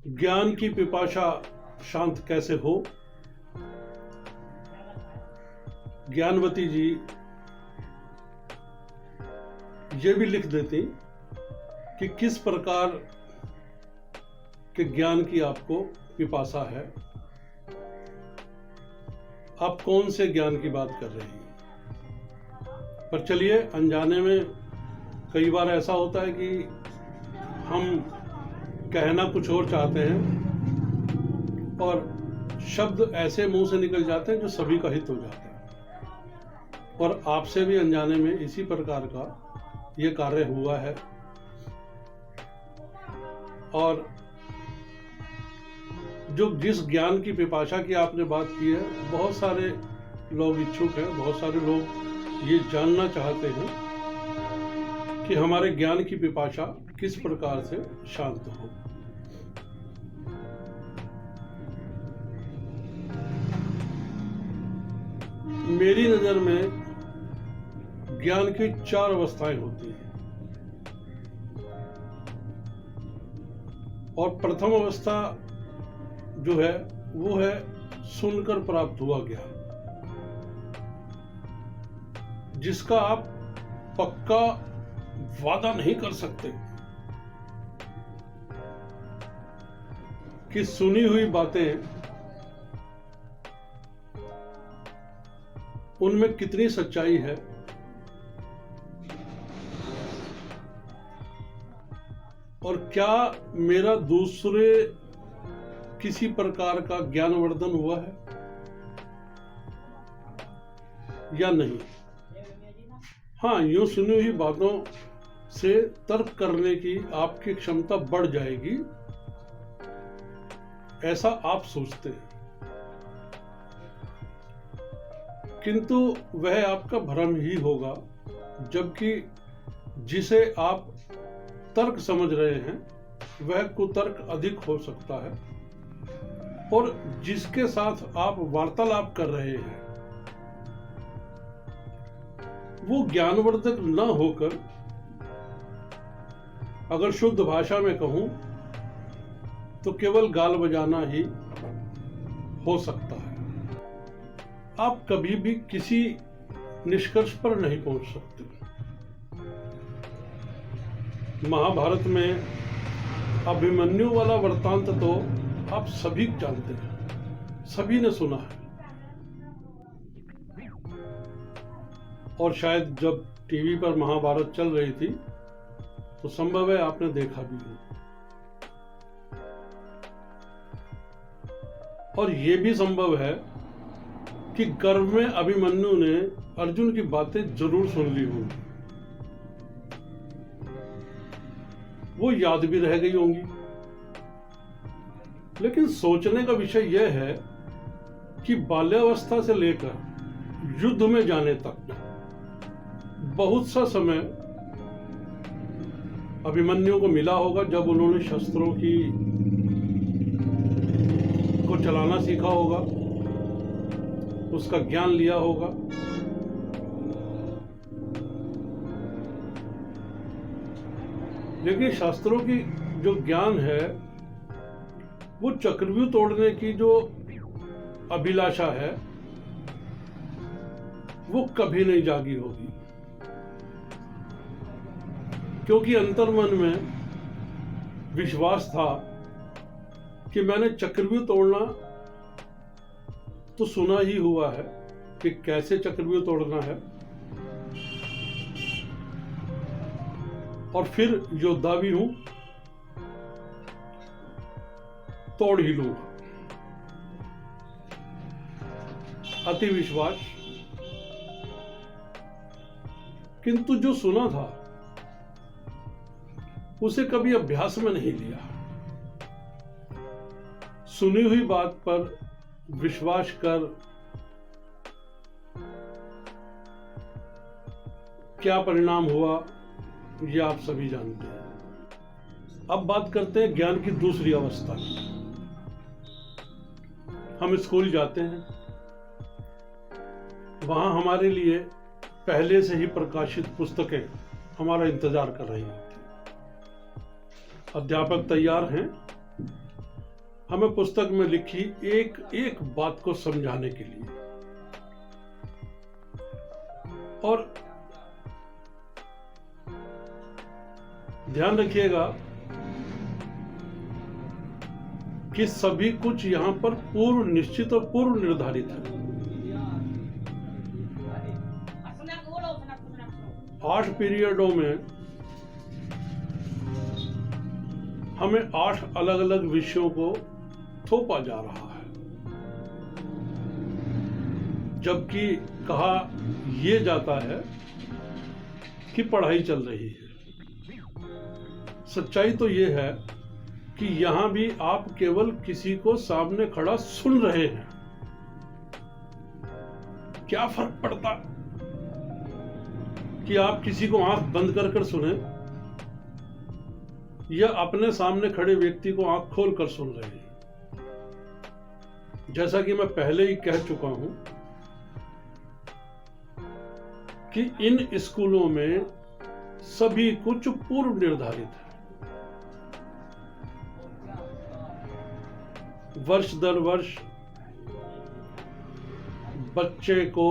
ज्ञान की पिपासा शांत कैसे हो। ज्ञानवती जी ये भी लिख देती कि किस प्रकार के ज्ञान की आपको पिपासा है, आप कौन से ज्ञान की बात कर रही हैं। पर चलिए, अनजाने में कई बार ऐसा होता है कि हम कहना कुछ और चाहते हैं और शब्द ऐसे मुंह से निकल जाते हैं जो सभी का हित हो जाता है। और आपसे भी अनजाने में इसी प्रकार का ये कार्य हुआ है। और जो जिस ज्ञान की पिपासा की आपने बात की है, बहुत सारे लोग इच्छुक हैं, बहुत सारे लोग ये जानना चाहते हैं कि हमारे ज्ञान की पिपासा किस प्रकार से शांत हो। मेरी नजर में ज्ञान की 4 अवस्थाएं होती हैं। और प्रथम अवस्था जो है वो है सुनकर प्राप्त हुआ ज्ञान, जिसका आप पक्का वादा नहीं कर सकते कि सुनी हुई बातें उनमें कितनी सच्चाई है। और क्या मेरा दूसरे किसी प्रकार का ज्ञानवर्धन हुआ है या नहीं। हाँ, यूं सुनी हुई बातों से तर्क करने की आपकी क्षमता बढ़ जाएगी, ऐसा आप सोचते हैं, किंतु वह आपका भ्रम ही होगा। जबकि जिसे आप तर्क समझ रहे हैं वह कुतर्क अधिक हो सकता है, और जिसके साथ आप वार्तालाप कर रहे हैं वो ज्ञानवर्धक न होकर, अगर शुद्ध भाषा में कहूं तो केवल गाल बजाना ही हो सकता है। आप कभी भी किसी निष्कर्ष पर नहीं पहुंच सकते। महाभारत में अभिमन्यु वाला वृत्तांत तो आप सभी जानते हैं, सभी ने सुना है। और शायद जब टीवी पर महाभारत चल रही थी तो संभव है आपने देखा भी हो। और यह भी संभव है कि गर्भ में अभिमन्यु ने अर्जुन की बातें जरूर सुन ली होंगी, वो याद भी रह गई होंगी। लेकिन सोचने का विषय यह है कि बाल्यावस्था से लेकर युद्ध में जाने तक बहुत सा समय अभिमन्यु को मिला होगा, जब उन्होंने शस्त्रों को चलाना सीखा होगा, उसका ज्ञान लिया होगा। लेकिन शास्त्रों की जो ज्ञान है, वो चक्रव्यूह तोड़ने की जो अभिलाषा है वो कभी नहीं जागी होगी, क्योंकि अंतर्मन में विश्वास था कि मैंने चक्रव्यूह तोड़ना तो सुना ही हुआ है कि कैसे चक्रव्यूह तोड़ना है, और फिर योद्धा भी हूं, तोड़ ही लूंगा। अति विश्वास। किंतु जो सुना था उसे कभी अभ्यास में नहीं लिया। सुनी हुई बात पर विश्वास कर क्या परिणाम हुआ ये आप सभी जानते हैं। अब बात करते हैं ज्ञान की दूसरी अवस्था की। हम स्कूल जाते हैं, वहां हमारे लिए पहले से ही प्रकाशित पुस्तकें हमारा इंतजार कर रही होती। अध्यापक तैयार हैं हमें पुस्तक में लिखी एक एक बात को समझाने के लिए। और ध्यान रखिएगा कि सभी कुछ यहां पर पूर्व निश्चित और पूर्व निर्धारित है। 8 पीरियडों में हमें 8 अलग अलग विषयों को थोपा जा रहा है, जबकि कहा यह जाता है कि पढ़ाई चल रही है। सच्चाई तो यह है कि यहां भी आप केवल किसी को सामने खड़ा सुन रहे हैं। क्या फर्क पड़ता कि आप किसी को आंख बंद कर कर सुने या अपने सामने खड़े व्यक्ति को आंख खोल कर सुन रहे हैं। जैसा कि मैं पहले ही कह चुका हूं कि इन स्कूलों में सभी कुछ पूर्व निर्धारित है। वर्ष दर वर्ष बच्चे को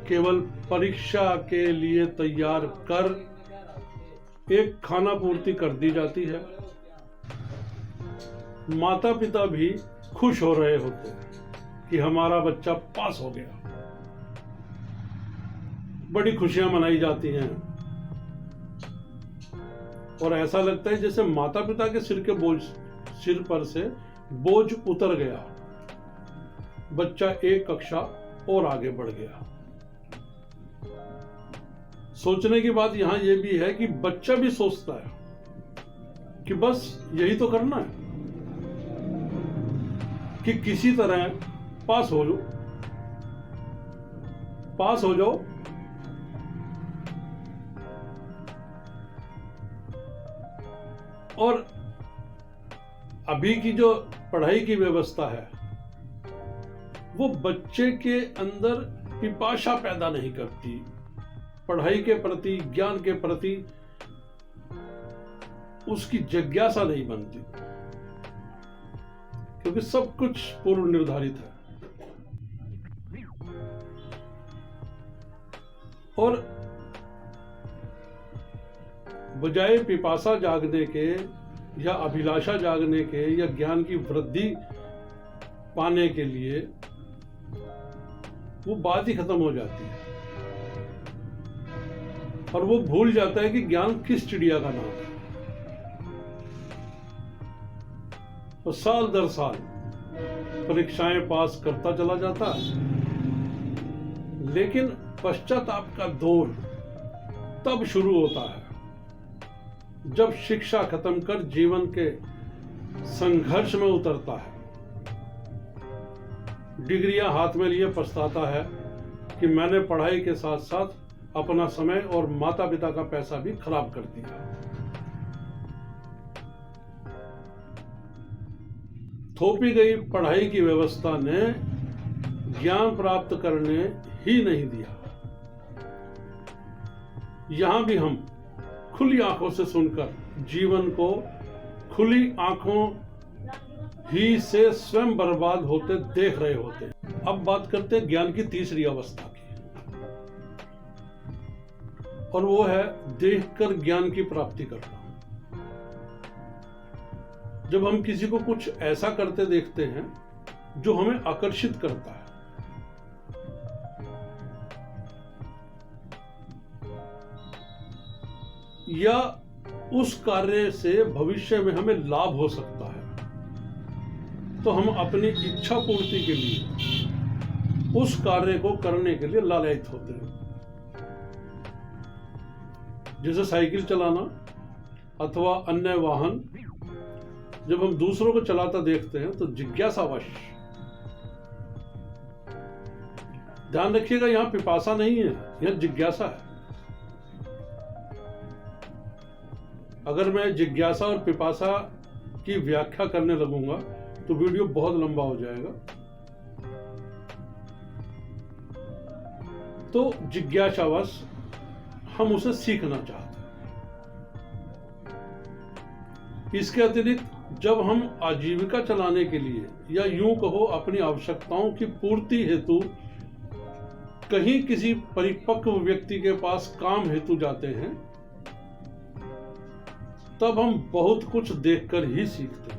केवल परीक्षा के लिए तैयार कर एक खाना पूर्ति कर दी जाती है। माता पिता भी खुश हो रहे होते हैं कि हमारा बच्चा पास हो गया। बड़ी खुशियां मनाई जाती हैं और ऐसा लगता है जैसे माता पिता के सिर पर से बोझ उतर गया, बच्चा एक कक्षा और आगे बढ़ गया। सोचने की बात यहां यह भी है कि बच्चा भी सोचता है कि बस यही तो करना है कि किसी तरह पास हो जाओ। और अभी की जो पढ़ाई की व्यवस्था है वो बच्चे के अंदर पिपासा पैदा नहीं करती, पढ़ाई के प्रति, ज्ञान के प्रति उसकी जिज्ञासा नहीं बनती, क्योंकि सब कुछ पूर्व निर्धारित है। और बजाय पिपासा जागने के या अभिलाषा जागने के या ज्ञान की वृद्धि पाने के लिए वो बात ही खत्म हो जाती है और वो भूल जाता है कि ज्ञान किस चिड़िया का नाम है। और साल दर साल परीक्षाएं पास करता चला जाता है, लेकिन पश्चाताप का दौर तब शुरू होता है जब शिक्षा खत्म कर जीवन के संघर्ष में उतरता है। डिग्रियां हाथ में लिए पछताता है कि मैंने पढ़ाई के साथ साथ अपना समय और माता पिता का पैसा भी खराब कर दिया। थोपी गई पढ़ाई की व्यवस्था ने ज्ञान प्राप्त करने ही नहीं दिया। यहां भी हम खुली आंखों से सुनकर जीवन को खुली आंखों ही से स्वयं बर्बाद होते देख रहे होते। अब बात करते हैं ज्ञान की तीसरी अवस्था की, और वो है देखकर ज्ञान की प्राप्ति करना। जब हम किसी को कुछ ऐसा करते देखते हैं जो हमें आकर्षित करता है, या उस कार्य से भविष्य में हमें लाभ हो सकता है, तो हम अपनी इच्छा पूर्ति के लिए उस कार्य को करने के लिए लालायित होते हैं। जैसे साइकिल चलाना अथवा अन्य वाहन जब हम दूसरों को चलाता देखते हैं तो जिज्ञासावश, ध्यान रखिएगा यहां पिपासा नहीं है, यहां जिज्ञासा है। अगर मैं जिज्ञासा और पिपासा की व्याख्या करने लगूंगा तो वीडियो बहुत लंबा हो जाएगा। तो जिज्ञासावश हम उसे सीखना चाहते हैं। इसके अतिरिक्त जब हम आजीविका चलाने के लिए या यूं कहो अपनी आवश्यकताओं की पूर्ति हेतु कहीं किसी परिपक्व व्यक्ति के पास काम हेतु जाते हैं, तब हम बहुत कुछ देखकर ही सीखते हैं।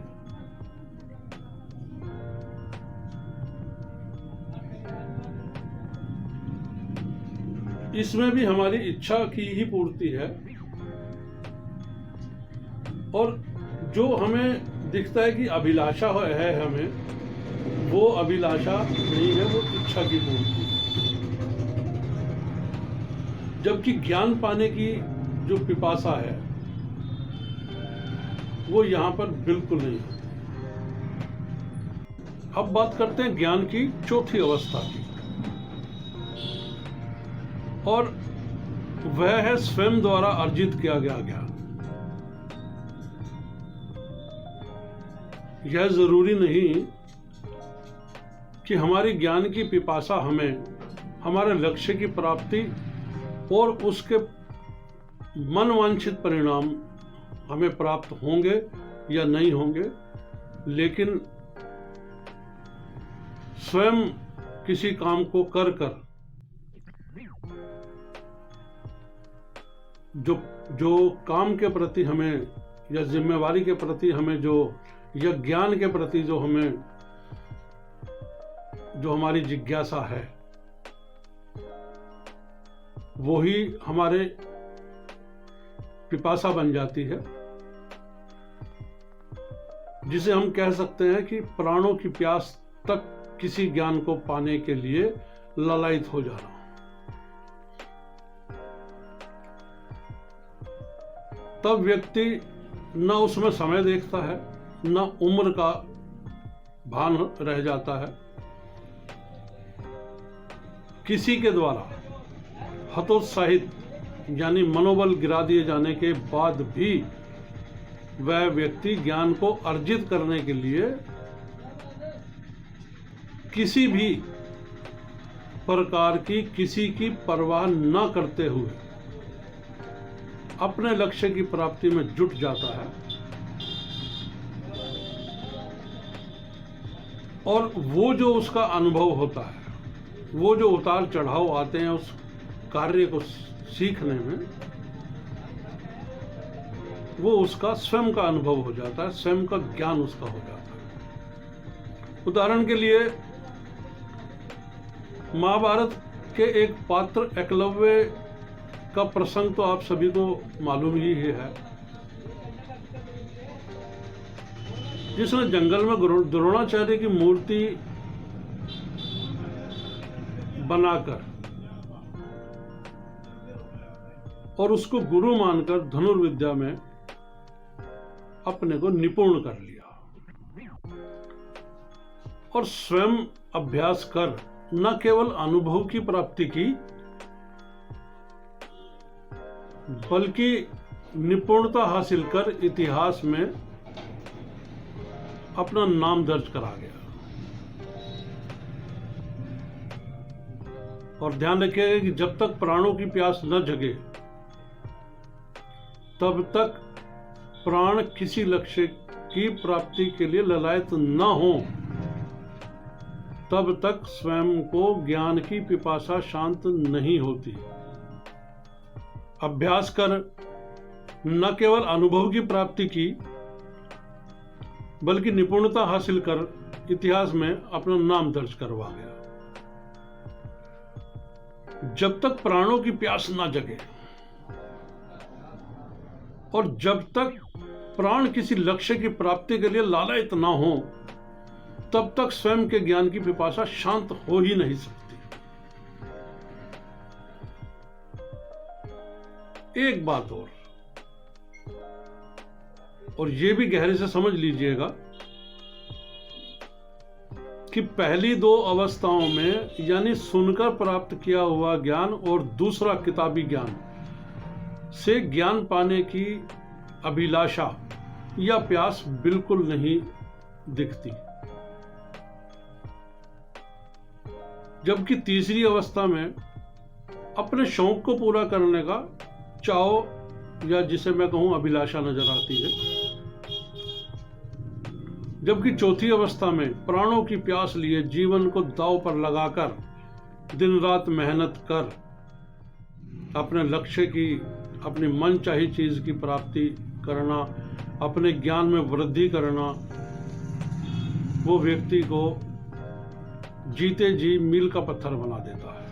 इसमें भी हमारी इच्छा की ही पूर्ति है, और जो हमें दिखता है कि अभिलाषा है हमें, वो अभिलाषा नहीं है, वो इच्छा की पूर्ति है। जबकि ज्ञान पाने की जो पिपासा है वो यहाँ पर बिल्कुल नहीं होती। अब बात करते हैं ज्ञान की चौथी अवस्था की, और वह है स्वयं द्वारा अर्जित किया गया ज्ञान। यह जरूरी नहीं कि हमारी ज्ञान की पिपासा हमें हमारे लक्ष्य की प्राप्ति और उसके मनवांछित परिणाम हमें प्राप्त होंगे या नहीं होंगे, लेकिन स्वयं किसी काम को कर कर जो काम के प्रति हमें या जिम्मेवारी के प्रति हमें जो या ज्ञान के प्रति जो हमारी जिज्ञासा है, वो ही हमारे पिपासा बन जाती है, जिसे हम कह सकते हैं कि प्राणों की प्यास तक किसी ज्ञान को पाने के लिए ललायित हो जाना। तब व्यक्ति न उसमें समय देखता है, न उम्र का भान रह जाता है। किसी के द्वारा हतोत्साहित यानी मनोबल गिरा दिए जाने के बाद भी वह व्यक्ति ज्ञान को अर्जित करने के लिए किसी भी प्रकार की किसी की परवाह न करते हुए अपने लक्ष्य की प्राप्ति में जुट जाता है, और वो जो उसका अनुभव होता है, वो जो उतार चढ़ाव आते हैं उस कार्य को सीखने में, वो उसका स्वयं का अनुभव हो जाता है, स्वयं का ज्ञान उसका हो जाता है। उदाहरण के लिए महाभारत के एक पात्र एकलव्य का प्रसंग तो आप सभी को मालूम ही है, जिसने जंगल में द्रोणाचार्य की मूर्ति बनाकर और उसको गुरु मानकर धनुर्विद्या में अपने को निपुण कर लिया, और स्वयं अभ्यास कर न केवल अनुभव की प्राप्ति की, बल्कि निपुणता हासिल कर इतिहास में अपना नाम दर्ज करा गया। और ध्यान रखिएगा कि जब तक प्राणों की प्यास न जगे, तब तक प्राण किसी लक्ष्य की प्राप्ति के लिए ललायत न हो, तब तक स्वयं को ज्ञान की पिपासा शांत नहीं होती। अभ्यास कर न केवल अनुभव की प्राप्ति की, बल्कि निपुणता हासिल कर इतिहास में अपना नाम दर्ज करवा गया। जब तक प्राणों की प्यास न जगे और जब तक प्राण किसी लक्ष्य की प्राप्ति के लिए लालायित न हो, तब तक स्वयं के ज्ञान की पिपासा शांत हो ही नहीं सकती। एक बात और ये भी गहरे से समझ लीजिएगा कि पहली दो अवस्थाओं में यानी सुनकर प्राप्त किया हुआ ज्ञान और दूसरा किताबी ज्ञान से ज्ञान पाने की अभिलाषा या प्यास बिल्कुल नहीं दिखती, जबकि तीसरी अवस्था में अपने शौक को पूरा करने का चाव या जिसे मैं कहूं अभिलाषा नजर आती है। जबकि चौथी अवस्था में प्राणों की प्यास लिए जीवन को दांव पर लगाकर दिन रात मेहनत कर अपने लक्ष्य की, अपनी मनचाही चीज की प्राप्ति करना, अपने ज्ञान में वृद्धि करना, वो व्यक्ति को जीते जी मील का पत्थर बना देता है।